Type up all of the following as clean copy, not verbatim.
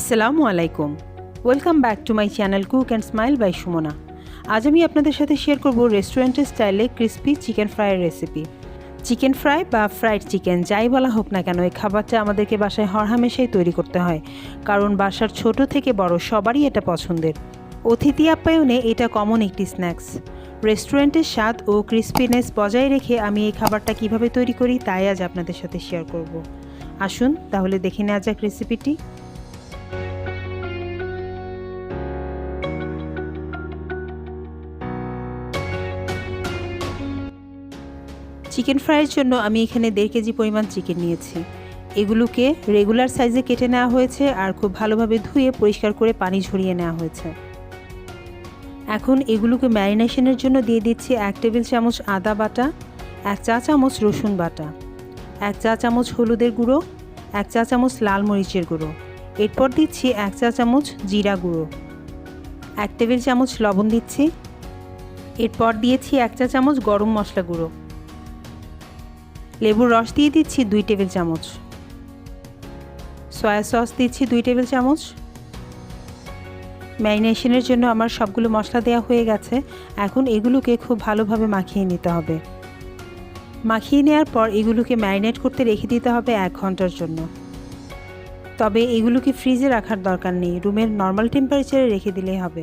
আসসালামু আলাইকুম, welcome back to my channel cook and smile by Sumana. আজ আমি আপনাদের সাথে শেয়ার করব রেস্টুরেন্টের স্টাইলে ক্রিস্পি চিকেন ফ্রাইয়ের রেসিপি। চিকেন ফ্রাই বা ফ্রাইড চিকেন যাই বলা হোক না কেন, এই খাবারটা আমাদেরকে বাসায় হরহামেশাই তৈরি করতে হয়, কারণ বাসার ছোট থেকে বড় সবারই এটা পছন্দের। অতিথি আপ্যায়নে এটা কমন একটি স্ন্যাক্স। রেস্টুরেন্টের স্বাদ ও ক্রিস্পিনেস বজায় রেখে আমি এই খাবারটা কিভাবে তৈরি করি তাই আজ আপনাদের সাথে শেয়ার করব। আসুন তাহলে দেখে নেওয়া যাক রেসিপিটি। চিকেন ফ্রাইয়ের জন্য আমি এখানে 1.5 কেজি পরিমাণ চিকেন নিয়েছি। এগুলোকে রেগুলার সাইজে কেটে নেওয়া হয়েছে আর খুব ভালোভাবে ধুয়ে পরিষ্কার করে পানি ঝরিয়ে নেওয়া হয়েছে। এখন এগুলোকে ম্যারিনেশনের জন্য দিয়ে দিচ্ছি 1 টেবিল চামচ আদা বাটা, 1 চা চামচ রসুন বাটা, 1 চা চামচ হলুদের গুঁড়ো, 1 চা চামচ লাল মরিচের গুঁড়ো। এরপর দিচ্ছি 1 চা চামচ জিরা গুঁড়ো, 1 টেবিল চামচ লবণ দিচ্ছি। এরপর দিয়েছি 1 চা চামচ গরম মশলা গুঁড়ো। লেবুর রস দিয়ে দিচ্ছি 2 টেবিল চামচ। সয়া সস দিচ্ছি 2 টেবিল চামচ। ম্যারিনেশনের জন্য আমার সবগুলো মশলা দেওয়া হয়ে গেছে। এখন এগুলোকে খুব ভালোভাবে মাখিয়ে নিতে হবে। মাখিয়ে নেওয়ার পর এগুলোকে ম্যারিনেট করতে রেখে দিতে হবে 1 ঘন্টার জন্য। তবে এগুলোকে ফ্রিজে রাখার দরকার নেই, রুমের নর্মাল টেম্পারেচারে রেখে দিলেই হবে।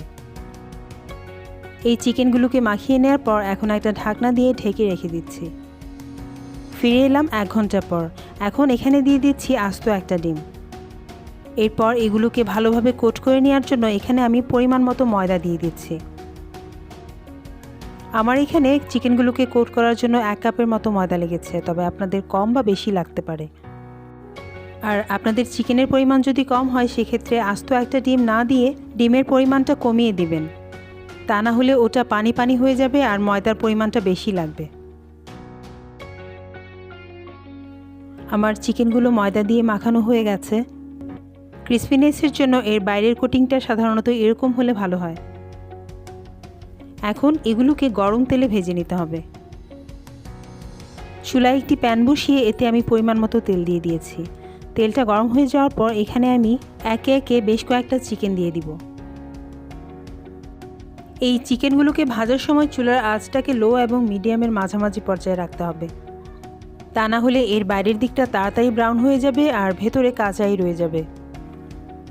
এই চিকেনগুলোকে মাখিয়ে নেওয়ার পর এখন একটা ঢাকনা দিয়ে ঢেকে রেখে দিচ্ছি। ফিরে এলাম 1 ঘন্টা পর। এখন এখানে দিয়ে দিচ্ছি আস্ত একটা ডিম। এরপর এগুলোকে ভালোভাবে কোট করে নেওয়ার জন্য এখানে আমি পরিমাণ মতো ময়দা দিয়ে দিচ্ছি। আমার এখানে চিকেনগুলোকে কোট করার জন্য 1 কাপের মতো ময়দা লেগেছে, তবে আপনাদের কম বা বেশি লাগতে পারে। আর আপনাদের চিকেনের পরিমাণ যদি কম হয় সেক্ষেত্রে আস্ত একটা ডিম না দিয়ে ডিমের পরিমাণটা কমিয়ে দিবেন, তা না হলে ওটা পানি পানি হয়ে যাবে আর ময়দার পরিমাণটা বেশি লাগবে। আমার চিকেনগুলো ময়দা দিয়ে মাখানো হয়ে গেছে। ক্রিসপিনেসের জন্য এর বাইরের কোটিংটা সাধারণত এরকম হলে ভালো হয়। এখন এগুলোকে গরম তেলে ভেজে নিতে হবে। চুলায় একটি প্যান বসিয়ে এতে আমি পরিমাণ মতো তেল দিয়ে দিয়েছি। তেলটা গরম হয়ে যাওয়ার পর এখানে আমি একে একে বেশ কয়েকটা চিকেন দিয়ে দিব। এই চিকেনগুলোকে ভাজার সময় চুলার আঁচটাকে লো এবং মিডিয়ামের মাঝামাঝি পর্যায়ে রাখতে হবে, তা না হলে এর বাইরের দিকটা তাড়াতাড়ি ব্রাউন হয়ে যাবে আর ভেতরে কাঁচাই রয়ে যাবে।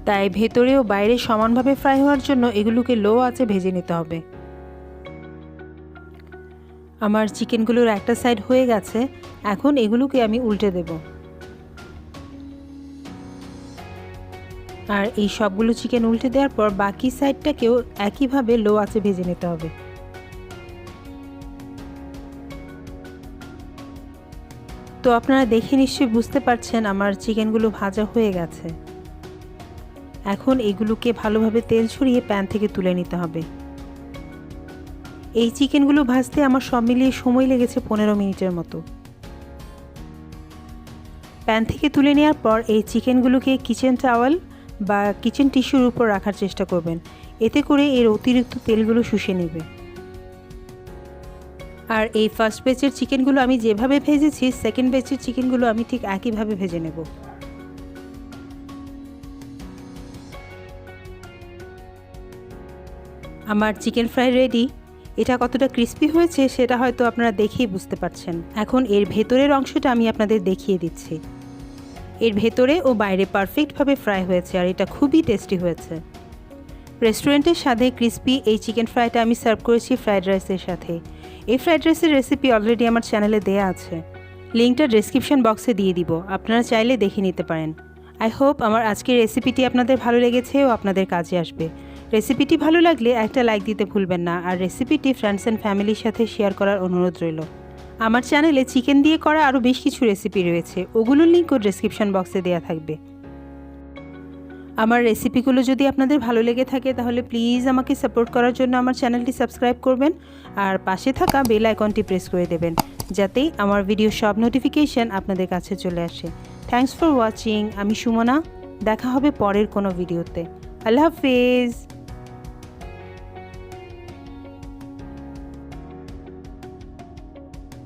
তাই ভেতরে ও বাইরে সমানভাবে ফ্রাই হওয়ার জন্য এগুলোকে লো আঁচে ভেজে নিতে হবে। আমার চিকেনগুলোর একটা সাইড হয়ে গেছে। এখন এগুলোকে আমি উল্টে দেব। আর এই সবগুলো চিকেন উল্টে দেওয়ার পর বাকি সাইডটাকেও একইভাবে লো আঁচে ভেজে নিতে হবে। তো আপনারা দেখে নিশ্চয়ই বুঝতে পারছেন আমার চিকেনগুলো ভাজা হয়ে গেছে। এখন এগুলোকে ভালোভাবে তেল ছড়িয়ে প্যান থেকে তুলে নিতে হবে। এই চিকেনগুলো ভাজতে আমার সব মিলিয়ে সময় লেগেছে 15 মিনিটের মতো। প্যান থেকে তুলে নেওয়ার পর এই চিকেনগুলোকে কিচেন টাওয়েল বা কিচেন টিস্যুর উপর রাখার চেষ্টা করবেন, এতে করে এর অতিরিক্ত তেলগুলো শুষে নেবে। আর এই ফার্স্ট ব্যাচের চিকেনগুলো আমি যেভাবে ভেজেছি, সেকেন্ড ব্যাচের চিকেনগুলো আমি ঠিক একইভাবে ভেজে নেব। আমার চিকেন ফ্রাই রেডি। এটা কতটা ক্রিস্পি হয়েছে সেটা হয়তো আপনারা দেখেই বুঝতে পারছেন। এখন এর ভেতরের অংশটা আমি আপনাদের দেখিয়ে দিচ্ছি। এর ভেতরে ও বাইরে পারফেক্টভাবে ফ্রাই হয়েছে আর এটা খুবই টেস্টি হয়েছে। রেস্টুরেন্টের স্বাদে ক্রিস্পি এই চিকেন ফ্রাইটা আমি সার্ভ করেছি ফ্রাইড রাইসের সাথে। এই ফ্রাইড রাইসের রেসিপি অলরেডি আমার চ্যানেলে দেয়া আছে, লিঙ্কটা ডেসক্রিপশন বক্সে দিয়ে দিব, আপনারা চাইলে দেখে নিতে পারেন। আই হোপ আমার আজকের রেসিপিটি আপনাদের ভালো লেগেছে ও আপনাদের কাজে আসবে। রেসিপিটি ভালো লাগলে একটা লাইক দিতে ভুলবেন না, আর রেসিপিটি ফ্রেন্ডস অ্যান্ড ফ্যামিলির সাথে শেয়ার করার অনুরোধ রইল। আমার চ্যানেলে চিকেন দিয়ে করা আরও বেশ কিছু রেসিপি রয়েছে, ওগুলোর লিঙ্কও ডেসক্রিপশন বক্সে দেওয়া থাকবে। আমার রেসিপিগুলো যদি আপনাদের ভালো লেগে থাকে তাহলে প্লিজ আমাকে সাপোর্ট করার জন্য আমার চ্যানেলটি সাবস্ক্রাইব করবেন আর পাশে থাকা বেল আইকনটি প্রেস করে দেবেন, যাতে আমার ভিডিও সব নোটিফিকেশন আপনাদের কাছে চলে আসে। Thanks for watching. আমি সুমনা, দেখা হবে পরের কোনো ভিডিওতে। আল্লাহ হাফেজ।